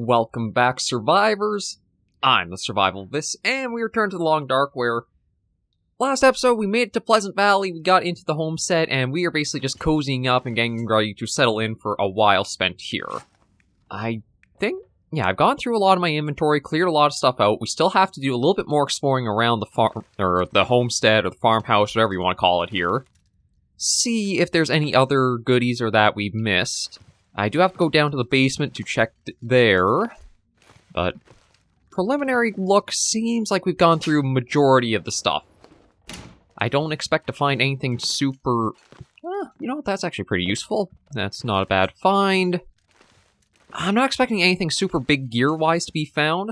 Welcome back, survivors! I'm the SurvivalVis, and we return to the Long Dark, where last episode we made it to Pleasant Valley, we got into the homestead, and we are basically just cozying up and getting ready to settle in for a while spent here. I think, I've gone through a lot of my inventory, cleared a lot of stuff out. We still have to do a little bit more exploring around the farm, or the homestead, or the farmhouse, whatever you want to call it here. See if there's any other goodies or that we've missed. I do have to go down to the basement to check there, but preliminary look seems like we've gone through majority of the stuff. I don't expect to find anything super... you know what, that's actually pretty useful. That's not a bad find. I'm not expecting anything super big gear-wise to be found.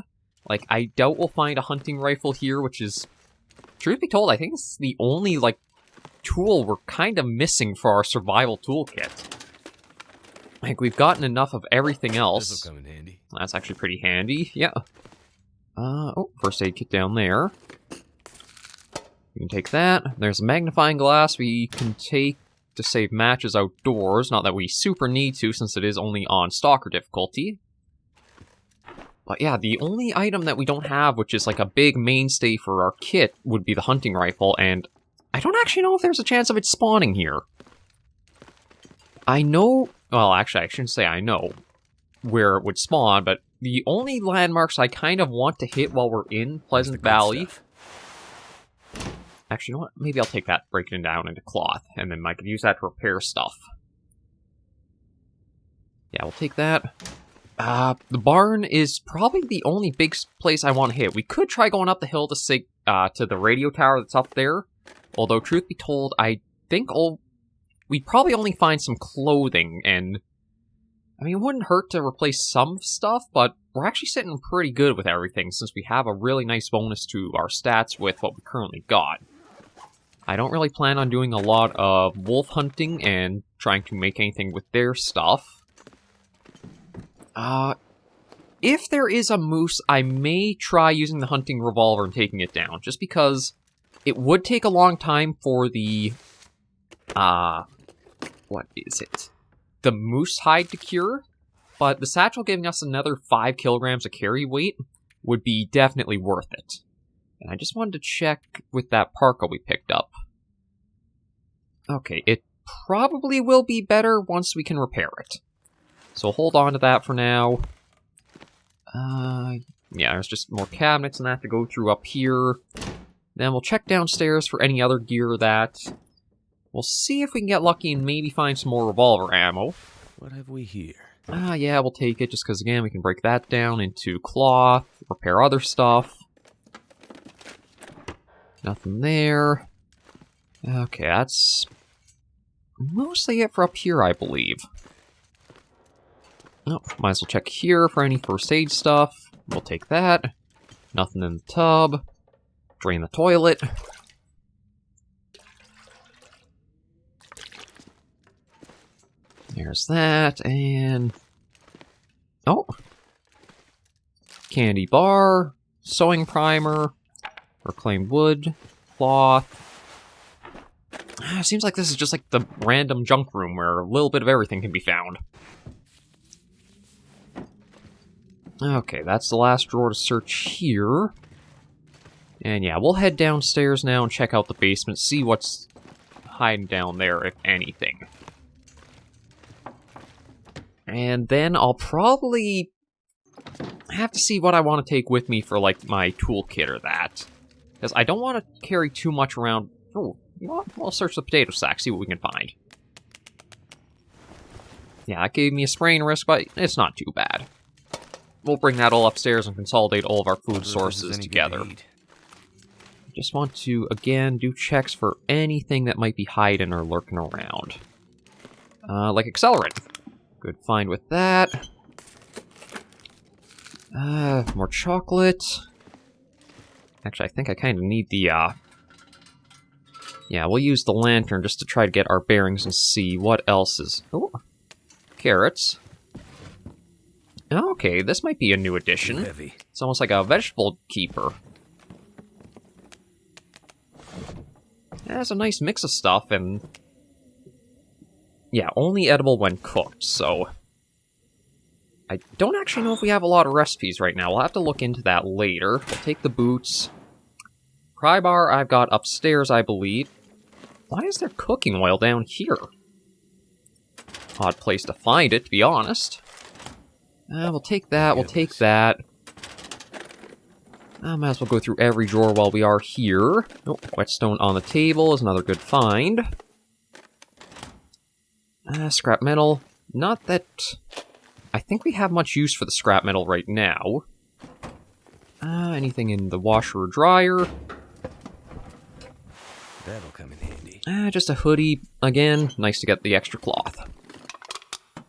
Like, I doubt we'll find a hunting rifle here, which is, truth be told, I think it's the only, like, tool we're kind of missing for our survival toolkit. Like, we've gotten enough of everything else. This'll come in handy. That's actually pretty handy, yeah. Oh, first aid kit down there. We can take that. There's a magnifying glass we can take to save matches outdoors. Not that we super need to, since it is only on Stalker difficulty. But yeah, the only item that we don't have, which is like a big mainstay for our kit, would be the hunting rifle, and I don't actually know if there's a chance of it spawning here. I know... Well, actually, I shouldn't say I know where it would spawn, but the only landmarks I kind of want to hit while we're in Pleasant Valley... Actually, you know what? Maybe I'll take that, break it down into cloth, and then I could use that to repair stuff. Yeah, we'll take that. The barn is probably the only big place I want to hit. We could try going up the hill to the radio tower that's up there. Although, truth be told, I think we'd probably only find some clothing, and... I mean, it wouldn't hurt to replace some stuff, but we're actually sitting pretty good with everything, since we have a really nice bonus to our stats with what we currently got. I don't really plan on doing a lot of wolf hunting and trying to make anything with their stuff. If there is a moose, I may try using the hunting revolver and taking it down, just because it would take a long time for the, what is it? The moose hide to cure, but the satchel giving us another 5 kilograms of carry weight would be definitely worth it. And I just wanted to check with that parka we picked up. Okay, it probably will be better once we can repair it. So hold on to that for now. Yeah, there's just more cabinets and that to go through up here. Then we'll check downstairs for any other gear that... We'll see if we can get lucky and maybe find some more revolver ammo. What have we here? Yeah, we'll take it, just because, again, we can break that down into cloth, repair other stuff. Nothing there. Okay, that's mostly it for up here, I believe. Oh, might as well check here for any first aid stuff. We'll take that. Nothing in the tub. Drain the toilet. There's that, and... Oh! Candy bar, sewing primer, reclaimed wood, cloth. Seems like this is just like the random junk room where a little bit of everything can be found. Okay, that's the last drawer to search here. And yeah, we'll head downstairs now and check out the basement, see what's hiding down there, if anything. And then I'll probably have to see what I want to take with me for, like, my toolkit or that. Because I don't want to carry too much around... Oh, you know what? We'll search the potato sack, see what we can find. Yeah, that gave me a spraying risk, but it's not too bad. We'll bring that all upstairs and consolidate all of our food sources together. Just want to, again, do checks for anything that might be hiding or lurking around. Like accelerant. Good find with that. More chocolate. Actually, I think I kind of need the, Yeah, we'll use the lantern just to try to get our bearings and see what else is... Oh, carrots. Okay, this might be a new addition. Heavy. It's almost like a vegetable keeper. It has a nice mix of stuff, and... Yeah, only edible when cooked, so... I don't actually know if we have a lot of recipes right now. We'll have to look into that later. We'll take the boots. Pry bar I've got upstairs, I believe. Why is there cooking oil down here? Odd place to find it, to be honest. We'll take that, we'll take that. I might as well go through every drawer while we are here. Oh, whetstone on the table is another good find. Scrap metal. Not that I think we have much use for the scrap metal right now. Anything in the washer or dryer? That'll come in handy. Just a hoodie. Again, nice to get the extra cloth.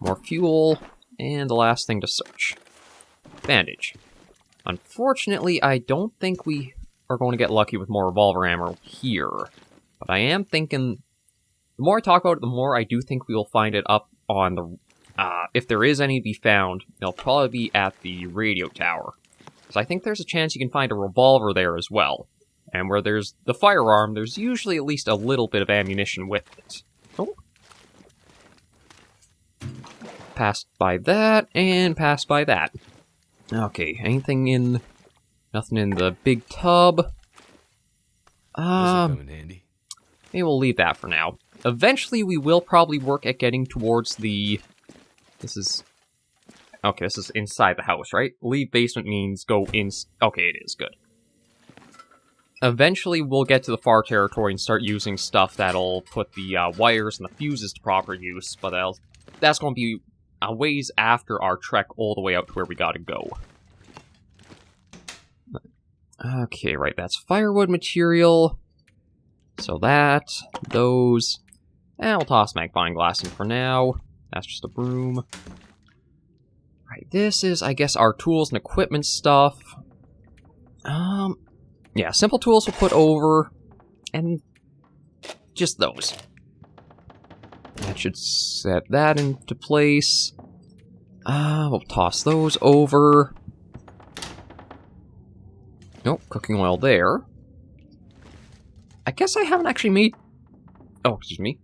More fuel. And the last thing to search. Bandage. Unfortunately, I don't think we are going to get lucky with more revolver ammo here. But I am thinking, the more I talk about it, the more I do think we will find it up on the... if there is any to be found, it'll probably be at the radio tower. So I think there's a chance you can find a revolver there as well. And where there's the firearm, there's usually at least a little bit of ammunition with it. Oh. Passed by that, and passed by that. Okay, anything in... Nothing in the big tub. Come in handy. Maybe we'll leave that for now. Eventually, we will probably work at getting towards the... This is... Okay, this is inside the house, right? Leave basement means go in... Okay, it is. Good. Eventually, we'll get to the far territory and start using stuff that'll put the wires and the fuses to proper use, but that's going to be a ways after our trek all the way out to where we gotta go. Okay, right, that's firewood material. So that, those, and we'll toss magnifying glass in for now. That's just a broom. Right, this is, I guess, our tools and equipment stuff. Yeah, simple tools we'll put over, and just those. That should set that into place. We'll toss those over. Nope, cooking oil there. I guess I haven't actually made... Oh, excuse me.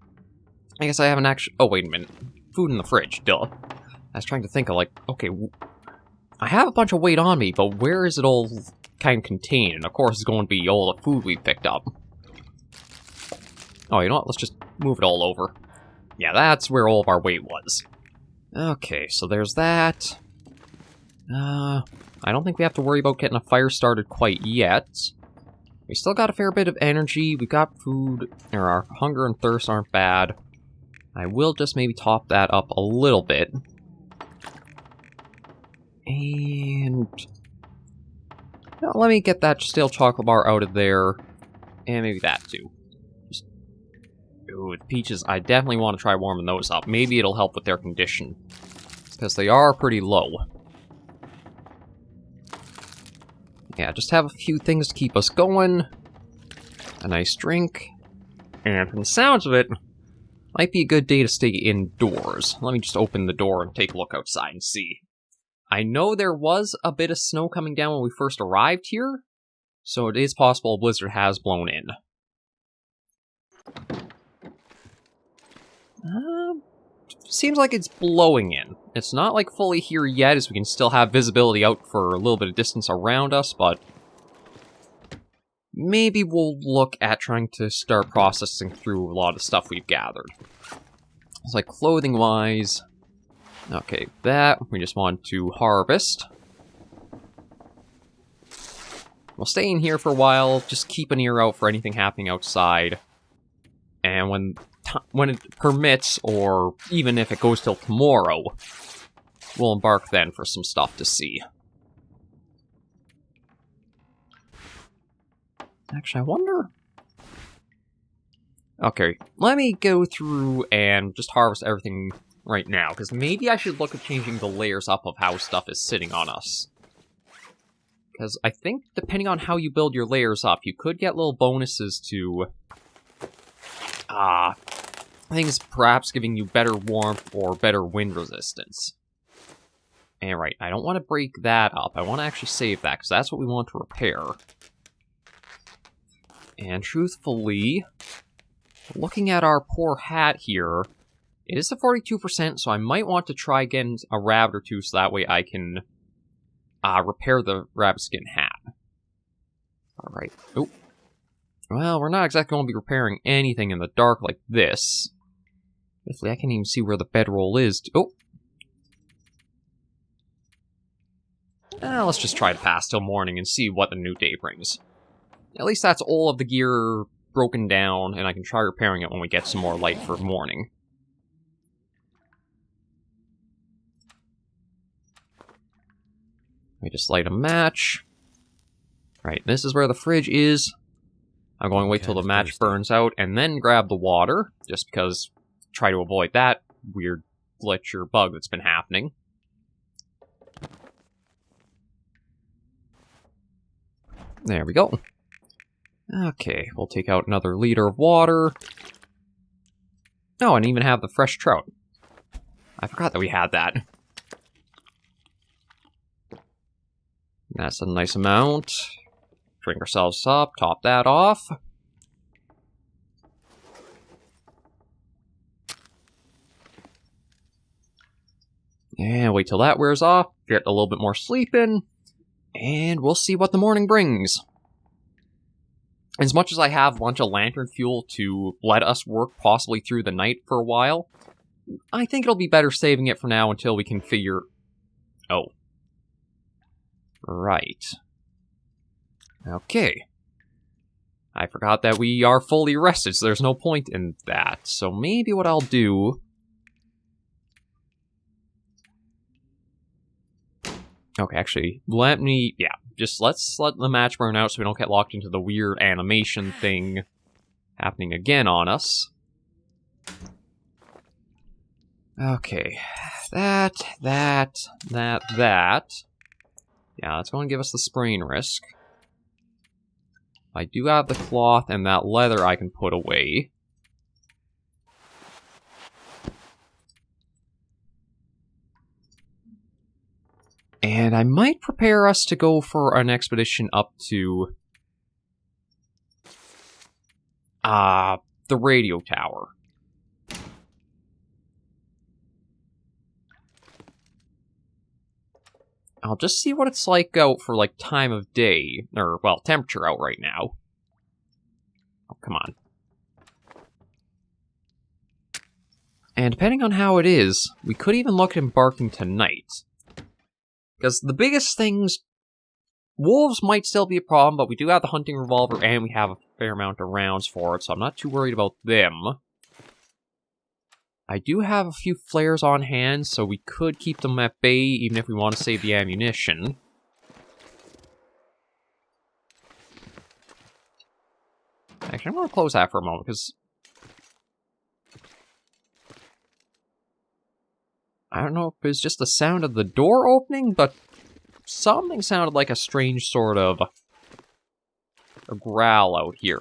I guess I haven't actually... Oh, wait a minute. Food in the fridge, duh. I was trying to think of, like, okay, I have a bunch of weight on me, but where is it all kind of contained? And of course, it's going to be all the food we picked up. Oh, you know what? Let's just move it all over. Yeah, that's where all of our weight was. Okay, so there's that. I don't think we have to worry about getting a fire started quite yet. We still got a fair bit of energy. We got food. Our hunger and thirst aren't bad. I will just maybe top that up a little bit. And... Now, let me get that stale chocolate bar out of there. And maybe that, too. Ooh, the peaches, I definitely want to try warming those up. Maybe it'll help with their condition. Because they are pretty low. Yeah, just have a few things to keep us going. A nice drink. And from the sounds of it, might be a good day to stay indoors. Let me just open the door and take a look outside and see. I know there was a bit of snow coming down when we first arrived here, so it is possible a blizzard has blown in. Seems like it's blowing in. It's not like fully here yet, as we can still have visibility out for a little bit of distance around us, but maybe we'll look at trying to start processing through a lot of the stuff we've gathered. It's like clothing-wise. Okay, that we just want to harvest. We'll stay in here for a while, just keep an ear out for anything happening outside. And when it permits, or even if it goes till tomorrow, we'll embark then for some stuff to see. Actually, I wonder... Okay, let me go through and just harvest everything right now, because maybe I should look at changing the layers up of how stuff is sitting on us. Because I think, depending on how you build your layers up, you could get little bonuses to... things perhaps giving you better warmth or better wind resistance. And right, I don't want to break that up. I want to actually save that, because that's what we want to repair. And truthfully, looking at our poor hat here, It is a 42%, so I might want to try getting a rabbit or two so that way I can repair the rabbit skin hat. Alright. Oh. Well, we're not exactly going to be repairing anything in the dark like this. Basically, I can't even see where the bedroll is. Oh! Let's just try to pass till morning and see what the new day brings. At least that's all of the gear broken down, and I can try repairing it when we get some more light for morning. Let me just light a match. Right, this is where the fridge is. I'm going to wait till the match burns out and then grab the water, just because try to avoid that weird glitch or bug that's been happening. There we go. Okay, we'll take out another liter of water. Oh, and even have the fresh trout. I forgot that we had that. That's a nice amount. Drink ourselves up, top that off. And wait till that wears off, get a little bit more sleep in, and we'll see what the morning brings. As much as I have a bunch of lantern fuel to let us work possibly through the night for a while, I think it'll be better saving it for now until we can figure... Oh. Right. Okay. I forgot that we are fully rested, so there's no point in that. So maybe what I'll do... Okay, actually, let's let the match burn out so we don't get locked into the weird animation thing happening again on us. Okay, that. Yeah, that's going to give us the sprain risk. I do have the cloth and that leather I can put away. And I might prepare us to go for an expedition up to the radio tower. I'll just see what it's like out for, like, time of day, or, well, temperature out right now. Oh, come on. And depending on how it is, we could even look at embarking tonight. Because the biggest things... Wolves might still be a problem, but we do have the hunting revolver, and we have a fair amount of rounds for it, so I'm not too worried about them. I do have a few flares on hand, so we could keep them at bay, even if we want to save the ammunition. Actually, I'm going to close that for a moment, because... I don't know if it was just the sound of the door opening, but something sounded like a strange sort of a growl out here.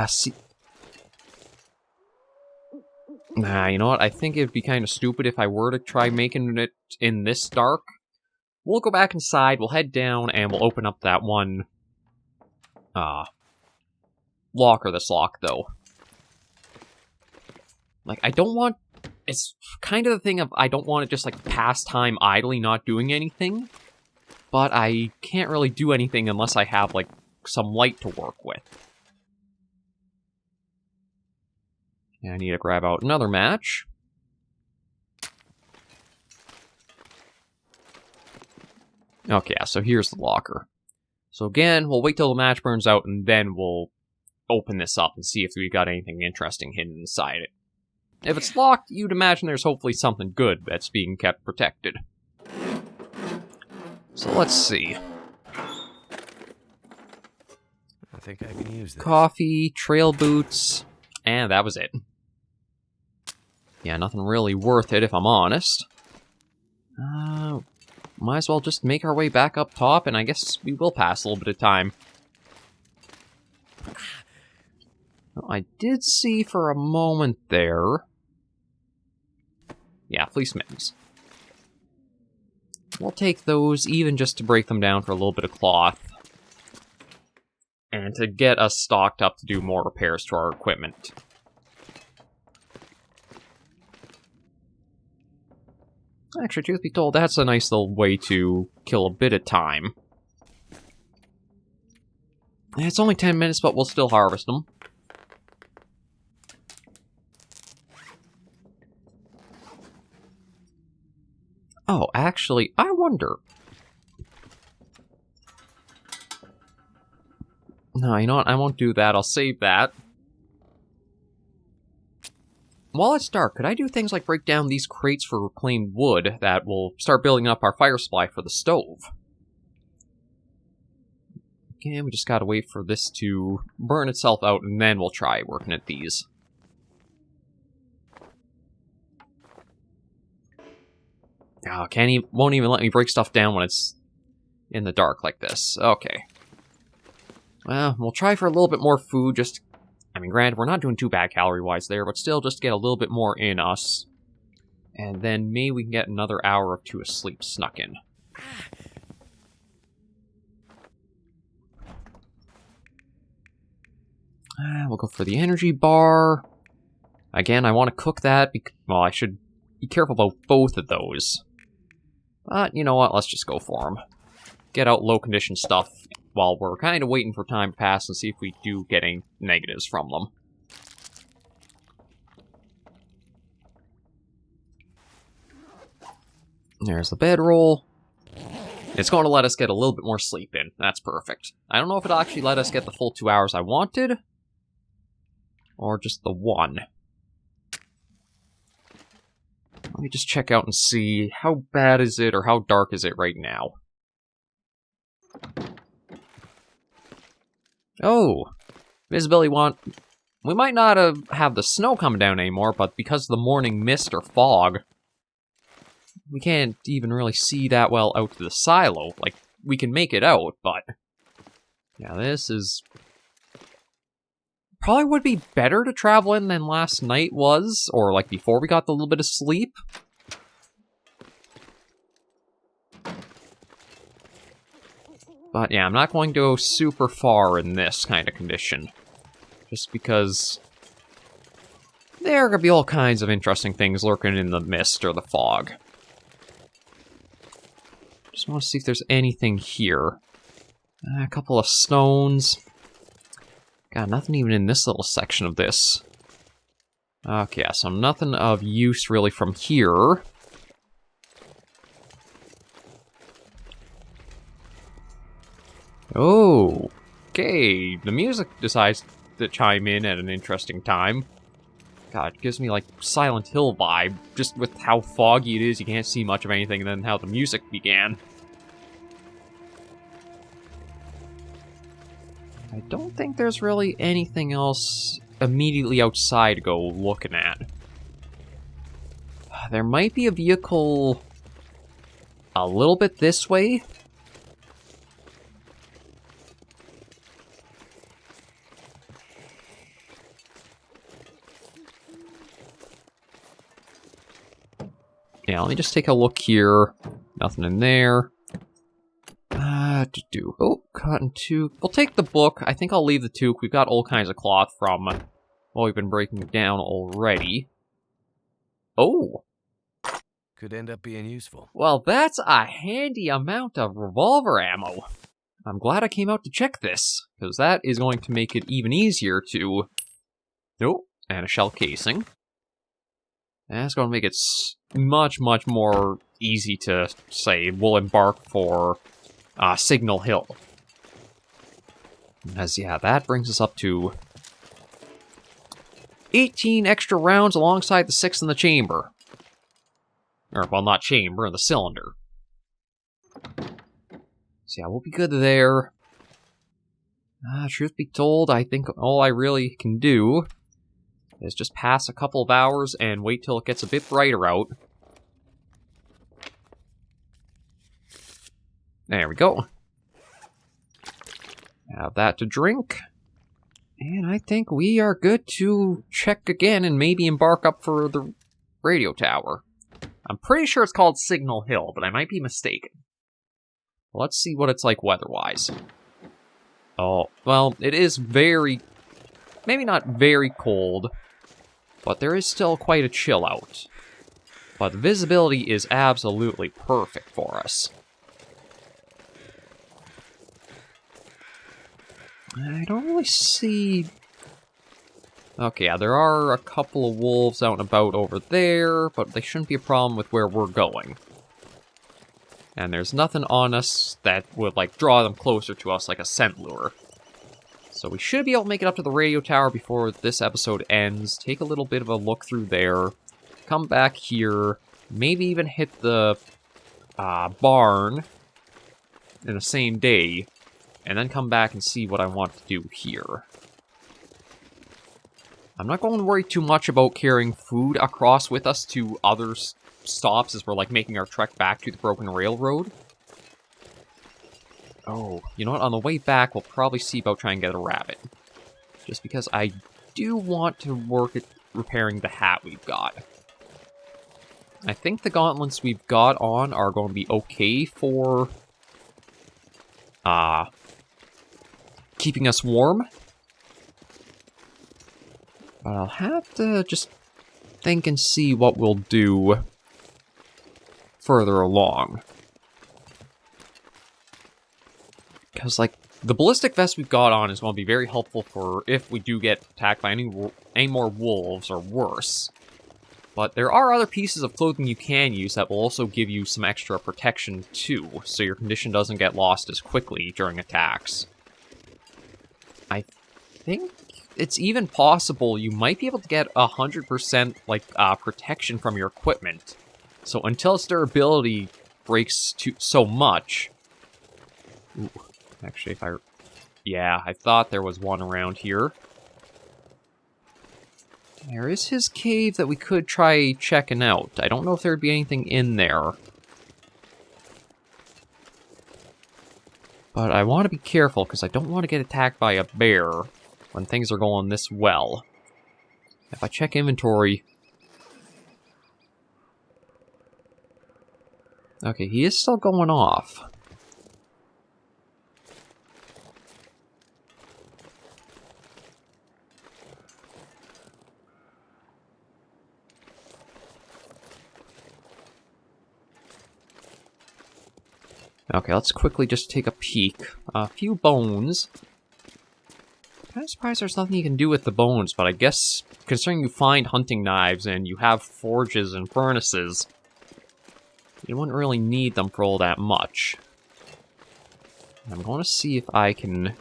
See... Nah, you know what? I think it'd be kind of stupid if I were to try making it in this dark. We'll go back inside, we'll head down, and we'll open up that one... locker that's locked, though. Like, I don't want... It's kind of the thing of I don't want to just, like, pass time idly not doing anything. But I can't really do anything unless I have, like, some light to work with. Yeah, I need to grab out another match. Okay, so here's the locker. So again, we'll wait till the match burns out, and then we'll open this up and see if we got anything interesting hidden inside it. If it's locked, you'd imagine there's hopefully something good that's being kept protected. So let's see. I think I can use this. Coffee, trail boots, and that was it. Yeah, nothing really worth it, if I'm honest. Might as well just make our way back up top, and I guess we will pass a little bit of time. I did see for a moment there Yeah, fleece mittens. We'll take those, even just to break them down for a little bit of cloth. And to get us stocked up to do more repairs to our equipment. Actually, truth be told, that's a nice little way to kill a bit of time. It's only 10 minutes, but we'll still harvest them. Oh, actually, I wonder... No, you know what? I won't do that. I'll save that. While it's dark, could I do things like break down these crates for reclaimed wood that will start building up our fire supply for the stove? Okay, we just gotta wait for this to burn itself out, and then we'll try working at these. Oh, won't even let me break stuff down when it's in the dark like this. Okay. Well, we'll try for a little bit more food, just... I mean, granted, we're not doing too bad calorie-wise there, but still just get a little bit more in us. And then maybe we can get another hour or two of sleep snuck in. We'll go for the energy bar. Again, I want to cook that, well, I should be careful about both of those. But, you know what, let's just go for them. Get out low-condition stuff while we're kind of waiting for time to pass and see if we do get any negatives from them. There's the bedroll. It's going to let us get a little bit more sleep in. That's perfect. I don't know if it'll actually let us get the full 2 hours I wanted, or just the one. Let me just check out and see how bad is it or how dark is it right now. Oh, visibility we might not have the snow coming down anymore, but because of the morning mist or fog, we can't even really see that well out to the silo. Like, we can make it out, but... Yeah, this is... Probably would be better to travel in than last night was, or like before we got the little bit of sleep. But yeah, I'm not going to go super far in this kind of condition. Just because there are going to be all kinds of interesting things lurking in the mist or the fog. Just want to see if there's anything here. A couple of stones. God, nothing even in this little section of this. Okay, so nothing of use really from here. Oh, okay. The music decides to chime in at an interesting time. God, it gives me like Silent Hill vibe, just with how foggy it is, you can't see much of anything, and then how the music began. I don't think there's really anything else immediately outside to go looking at. There might be a vehicle a little bit this way. Yeah, let me just take a look here. Nothing in there. Oh, cotton toque. We'll take the book. I think I'll leave the toque. We've got all kinds of cloth from what we've been breaking down already. Oh. Could end up being useful. Well, that's a handy amount of revolver ammo. I'm glad I came out to check this, because that is going to make it even easier to... Oh, and a shell casing. That's going to make it much, much more easy to say we'll embark for Signal Hill. As, yeah, that brings us up to 18 extra rounds alongside the 6 in the chamber. Or, well, not chamber, in the cylinder. So yeah, we'll be good there. Truth be told, I think all I really can do is just pass a couple of hours and wait till it gets a bit brighter out. There we go. Have that to drink. And I think we are good to check again and maybe embark up for the radio tower. I'm pretty sure it's called Signal Hill, but I might be mistaken. Let's see what it's like weather-wise. Oh, well, it is very... maybe not very cold, but there is still quite a chill out. But the visibility is absolutely perfect for us. I don't really see... okay, yeah, there are a couple of wolves out and about over there, but they shouldn't be a problem with where we're going. And there's nothing on us that would, like, draw them closer to us like a scent lure. So we should be able to make it up to the radio tower before this episode ends, take a little bit of a look through there, come back here, maybe even hit the barn in the same day, and then come back and see what I want to do here. I'm not going to worry too much about carrying food across with us to other stops as we're, like, making our trek back to the broken railroad. Oh, you know what? On the way back, we'll probably see about trying to get a rabbit. Just because I do want to work at repairing the hat we've got. I think the gauntlets we've got on are going to be okay for... keeping us warm. But I'll have to just think and see what we'll do further along. Because, like, the ballistic vest we've got on is going to be very helpful for if we do get attacked by any more wolves or worse. But there are other pieces of clothing you can use that will also give you some extra protection too, so your condition doesn't get lost as quickly during attacks. I think it's even possible you might be able to get 100% like protection from your equipment. So until its durability breaks so much... Ooh. Actually, yeah, I thought there was one around here. There is his cave that we could try checking out. I don't know if there'd be anything in there. But I want to be careful, because I don't want to get attacked by a bear when things are going this well. If I check inventory... okay, he is still going off. Okay, let's quickly just take a peek. A few bones. Kind of surprised there's nothing you can do with the bones, but I guess considering you find hunting knives and you have forges and furnaces, you wouldn't really need them for all that much. I'm going to see if I can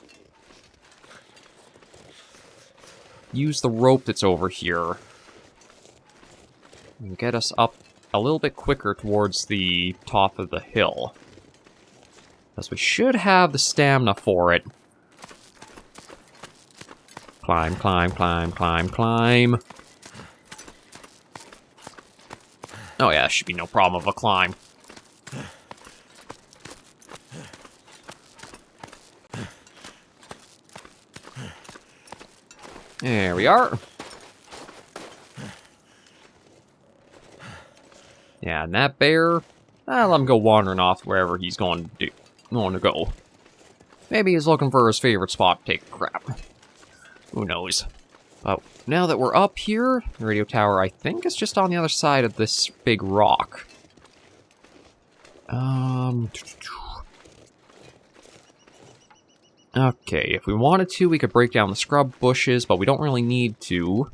use the rope that's over here and get us up a little bit quicker towards the top of the hill. Because we should have the stamina for it. Climb, climb, climb, climb, climb. Oh yeah, that should be no problem of a climb. There we are. Yeah, and that bear, I'll let him go wandering off wherever he's going to go. Maybe he's looking for his favorite spot to take a crap. Who knows? But now that we're up here, the radio tower, I think, is just on the other side of this big rock. Okay, if we wanted to, we could break down the scrub bushes, but we don't really need to.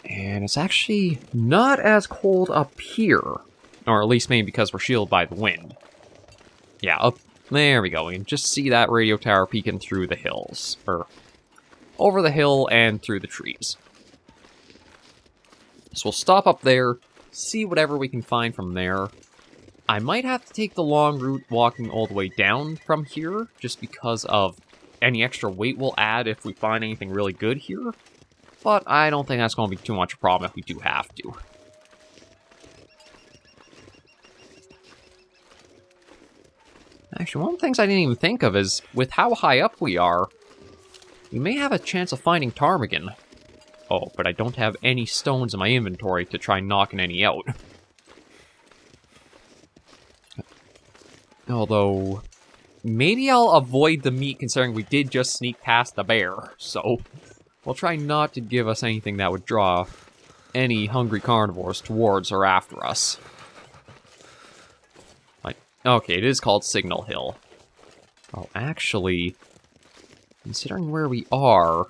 And it's actually not as cold up here. Or at least maybe because we're shielded by the wind. Yeah, up there we go. We can just see that radio tower peeking through the hills. Or over the hill and through the trees. So we'll stop up there, see whatever we can find from there. I might have to take the long route walking all the way down from here, just because of any extra weight we'll add if we find anything really good here. But I don't think that's going to be too much of a problem if we do have to. Actually, one of the things I didn't even think of is, with how high up we are, we may have a chance of finding ptarmigan. Oh, but I don't have any stones in my inventory to try knocking any out. Although, maybe I'll avoid the meat considering we did just sneak past the bear. So, we'll try not to give us anything that would draw any hungry carnivores towards or after us. Like, okay, it is called Signal Hill. Oh, actually, considering where we are...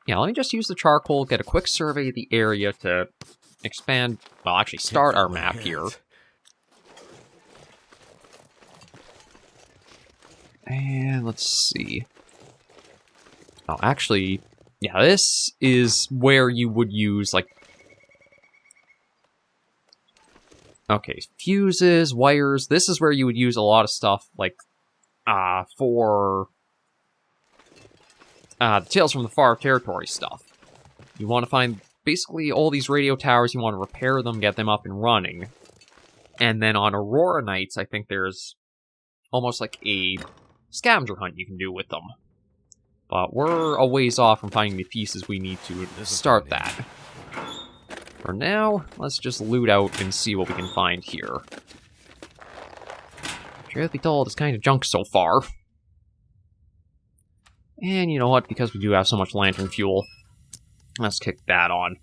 Yeah, let me just use the charcoal, get a quick survey of the area to expand... Well, actually, start our map here. And let's see. Oh, actually, yeah, this is where you would use, like... Okay, fuses, wires. This is where you would use a lot of stuff, like, for... the Tales from the Far Territory stuff. You want to find basically all these radio towers, you want to repair them, get them up and running. And then on Aurora nights, I think there's almost like a scavenger hunt you can do with them. But we're a ways off from finding the pieces we need to start that. For now, let's just loot out and see what we can find here. Truth be told, it's kind of junk so far. And you know what, because we do have so much lantern fuel, let's kick that on.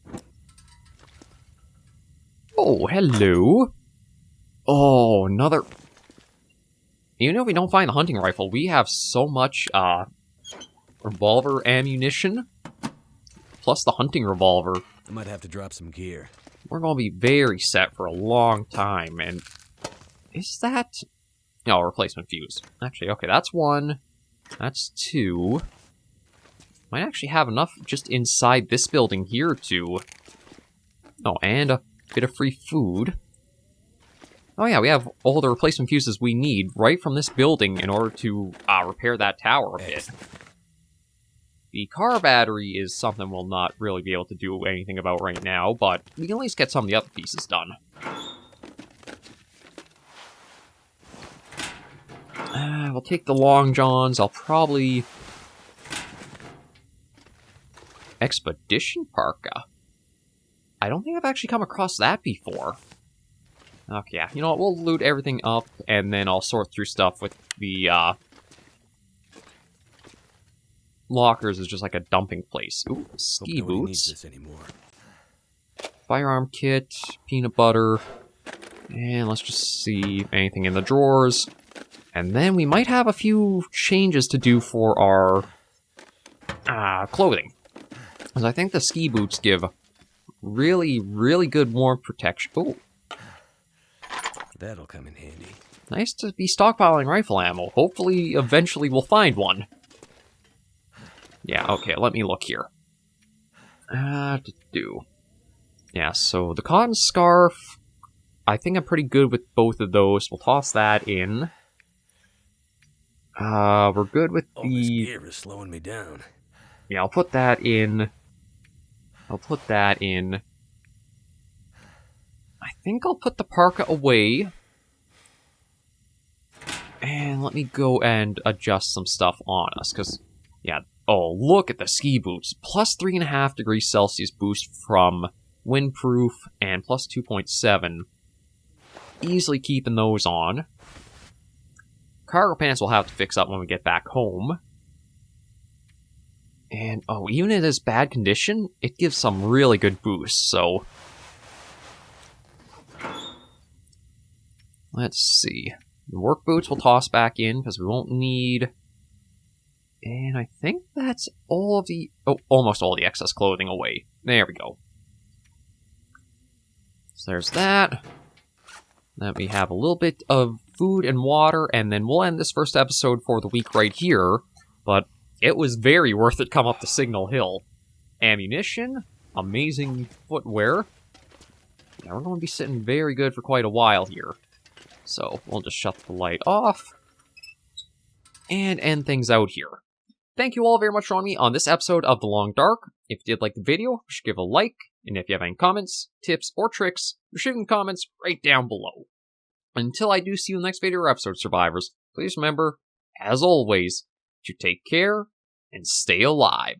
Oh, hello. Oh, another... Even if we don't find the hunting rifle, we have so much, revolver ammunition, plus the hunting revolver. I might have to drop some gear. We're going to be very set for a long time, and... Is that... No, replacement fuse. Actually, okay, that's one. That's two. Might actually have enough just inside this building here to... Oh, and a bit of free food. Oh yeah, we have all the replacement fuses we need right from this building in order to repair that tower a bit. The car battery is something we'll not really be able to do anything about right now, but we can at least get some of the other pieces done. We'll take the long johns. I'll probably... Expedition Parka? I don't think I've actually come across that before. Okay, yeah, you know what, we'll loot everything up, and then I'll sort through stuff with the, lockers is just like a dumping place. Ooh, ski boots. This anymore. Firearm kit, peanut butter, and let's just see anything in the drawers. And then we might have a few changes to do for our, clothing. Because I think the ski boots give really, really good warmth protection. Ooh. That'll come in handy. Nice to be stockpiling rifle ammo. Hopefully, eventually we'll find one. Yeah, okay, let me look here. Yeah, so the cotton scarf, I think I'm pretty good with both of those. We'll toss that in. We're good with the... This gear is slowing me down. Yeah, I'll put that in. I think I'll put the parka away. And let me go and adjust some stuff on us, because, yeah, oh, look at the ski boots. Plus 3.5 degrees Celsius boost from windproof, and plus 2.7. Easily keeping those on. Cargo pants we'll have to fix up when we get back home. And, oh, even in this bad condition, it gives some really good boosts, so... Let's see. The work boots we'll toss back in, because we won't need... And I think that's all of the... Oh, almost all the excess clothing away. There we go. So there's that. Then we have a little bit of food and water, and then we'll end this first episode for the week right here. But it was very worth it come up to Signal Hill. Ammunition, amazing footwear. Yeah, we're going to be sitting very good for quite a while here. So we'll just shut the light off and end things out here. Thank you all very much for joining me on this episode of The Long Dark. If you did like the video, you should give a like. And if you have any comments, tips, or tricks, shoot in the comments right down below. Until I do see you in the next video or episode, survivors, please remember, as always, to take care and stay alive.